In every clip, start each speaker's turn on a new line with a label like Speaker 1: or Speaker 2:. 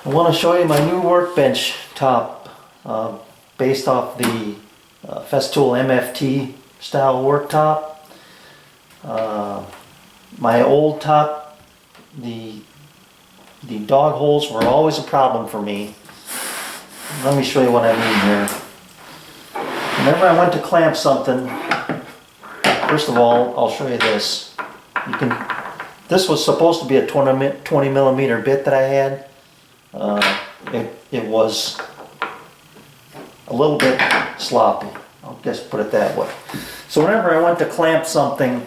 Speaker 1: I want to show you my new workbench top based off the Festool MFT style worktop. My old top, the dog holes were always a problem for me. Let me show you what I mean here. Whenever I went to clamp something, first of all, I'll show you this. This was supposed to be a 20 millimeter bit that I had. It was a little bit sloppy. I'll just put it that way. So whenever I went to clamp something,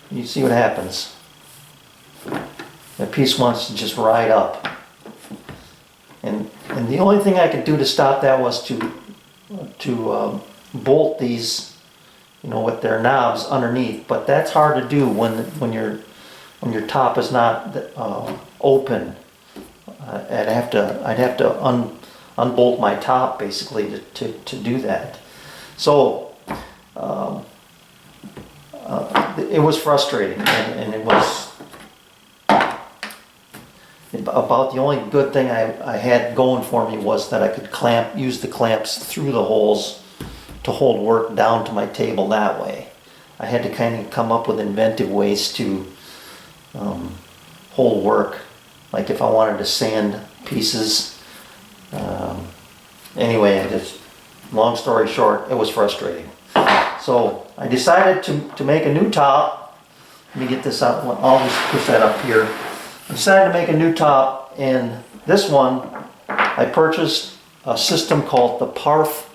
Speaker 1: you see what happens. The piece wants to just ride up. And the only thing I could do to stop that was to bolt these, with their knobs underneath. But that's hard to do when your top is not open. I'd have to unbolt my top basically to do that. So it was frustrating, and it was about the only good thing I had going for me was that I could use the clamps through the holes to hold work down to my table that way. I had to kind of come up with inventive ways to hold work, like if I wanted to sand pieces. Anyway, long story short, it was frustrating. So I decided to make a new top. Let me get this out. I'll just push that up here. I decided to make a new top, and this one I purchased a system called the Parf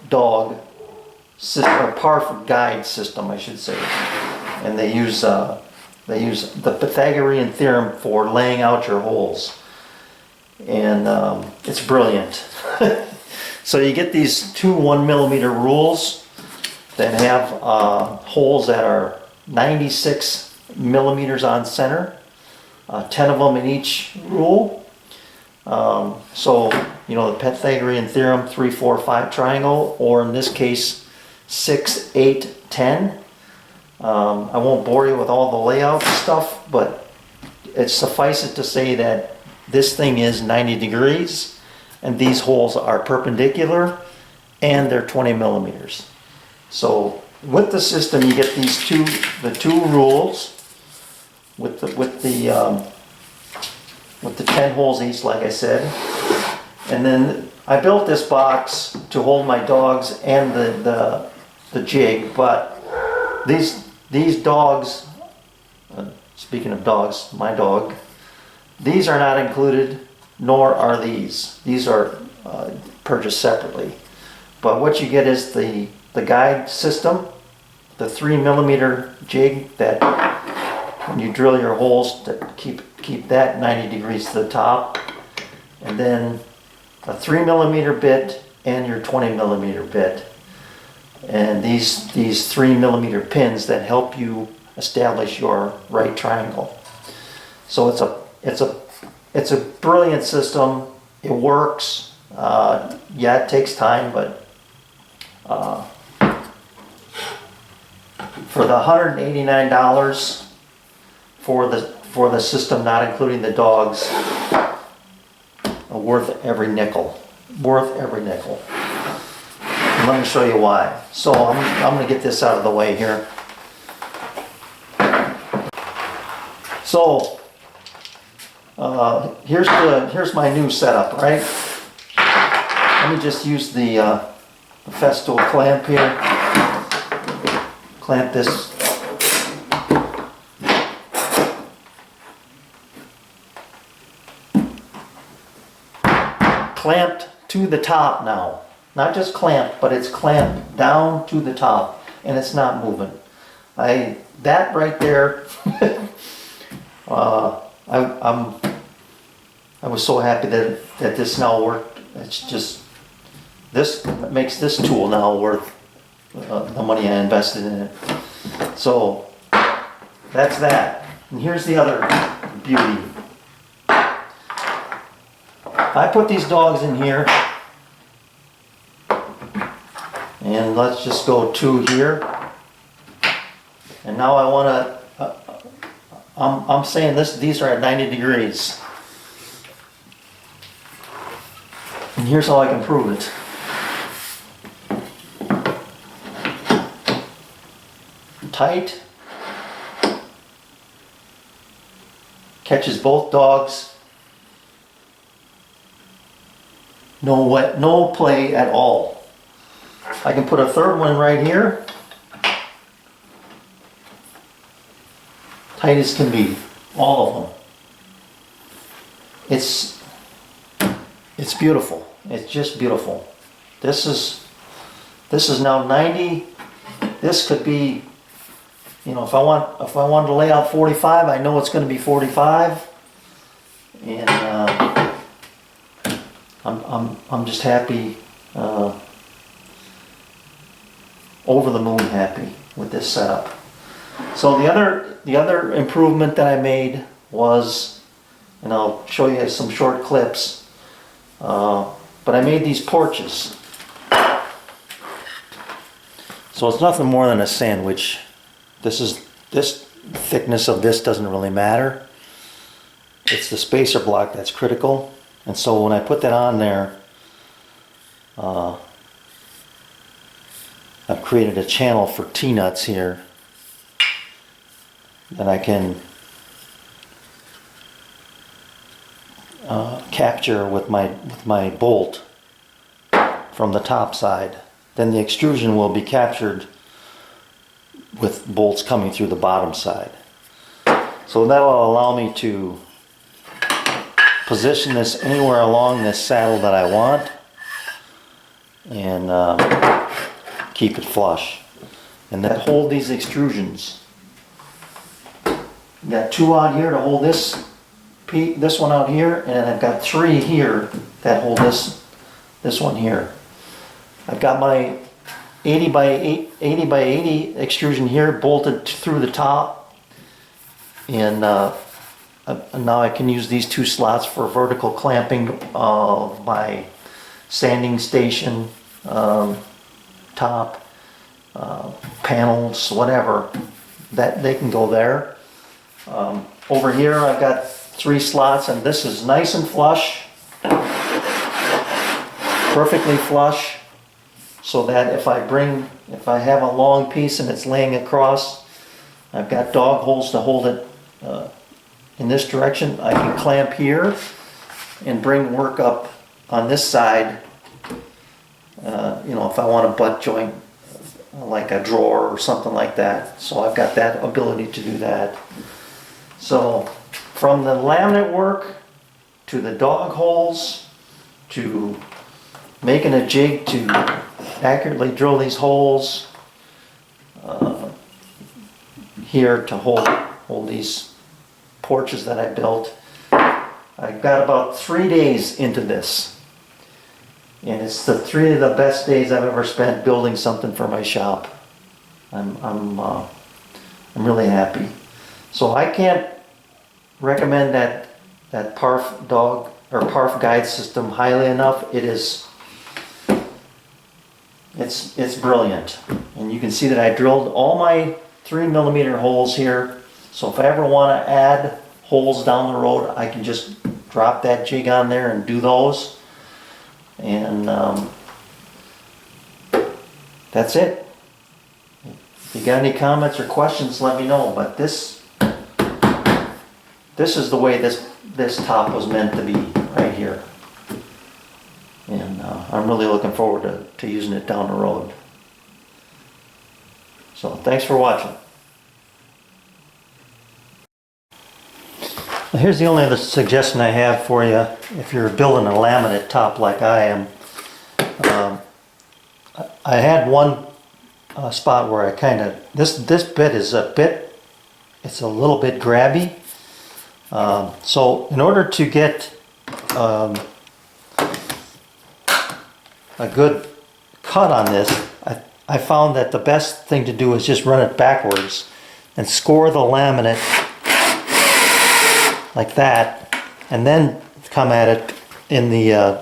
Speaker 1: Guide System, I should say. And they use the Pythagorean theorem for laying out your holes, and it's brilliant. So you get these two 1 millimeter rules that have holes that are 96 millimeters on center, 10 of them in each rule. So the Pythagorean theorem, 3, 4, 5 triangle, or in this case 6, 8, 10. I won't bore you with all the layout stuff, but it suffices to say that this thing is 90 degrees and these holes are perpendicular and they're 20 millimeters. So with the system you get the two rules with the 10 holes each, like I said. And then I built this box to hold my dogs and the jig, but these dogs, speaking of dogs, my dog, these are not included, nor are these. These are purchased separately. But what you get is the guide system, the 3 millimeter jig that when you drill your holes to keep that 90 degrees to the top, and then a 3 millimeter bit and your 20 millimeter bit. And these 3 millimeter pins that help you establish your right triangle. So it's a brilliant system. It works. Yeah, it takes time, but for the $189 for the system, not including the dogs, worth every nickel. Worth every nickel. And let me show you why. So I'm going to get this out of the way here. So here's my new setup, right? Let me just use the Festool clamp here. Clamp this. Clamped to the top now. Not just clamped, but it's clamped down to the top, and it's not moving. That right there, I was so happy that this now worked. It's just, this makes this tool now worth the money I invested in it. So that's that. And here's the other beauty. I put these dogs in here, and let's just go 2 here. And now I want I'm saying these are at 90 degrees. And here's how I can prove it. Tight. Catches both dogs. No play at all. I can put a third one right here. Tight as can be, all of them. It's beautiful. It's just beautiful. This is now 90. This could be, you know, if I wanted to lay out 45, I know it's going to be 45, and I'm just happy, over the moon happy with this setup. So the other improvement that I made was, and I'll show you some short clips, but I made these porches. So it's nothing more than a sandwich. This thickness of this doesn't really matter. It's the spacer block that's critical. And so when I put that on there, I've created a channel for T-nuts here that I can capture with my bolt from the top side. Then the extrusion will be captured with bolts coming through the bottom side. So that will allow me to position this anywhere along this saddle that I want, and keep it flush. And then hold these extrusions. You got 2 out here to hold this one out here, and I've got 3 here that hold this one here. I've got my 80 by 80 extrusion here bolted through the top, and now I can use these 2 slots for vertical clamping of my sanding station, top, panels, whatever, that they can go there. Over here I've got 3 slots, and this is nice and flush, perfectly flush, so that if I have a long piece and it's laying across, I've got dog holes to hold it in this direction. I can clamp here and bring work up on this side, you know, if I want a butt joint like a drawer or something like that. So I've got that ability to do that. So from the laminate work to the dog holes to making a jig to accurately drill these holes here to hold these porches that I built. I got about 3 days into this, and it's the 3 of the best days I've ever spent building something for my shop. I'm really happy. So I can't recommend that Parf dog or Parf Guide System highly enough. It's brilliant, and you can see that I drilled all my 3mm holes here. So if I ever want to add holes down the road, I can just drop that jig on there and do those. And that's it. If you got any comments or questions, let me know. But this is the way this top was meant to be, right here. And I'm really looking forward to using it down the road. So thanks for watching. Well, here's the only other suggestion I have for you if you're building a laminate top like I am. I had one spot where I kind of, this bit is it's a little bit grabby. So in order to get a good cut on this, I found that the best thing to do is just run it backwards and score the laminate like that, and then come at it in the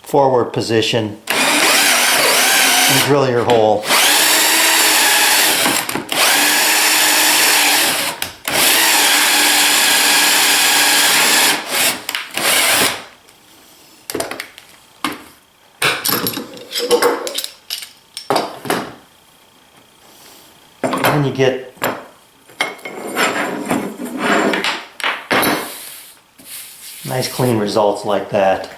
Speaker 1: forward position and drill your hole. when you get nice clean results like that.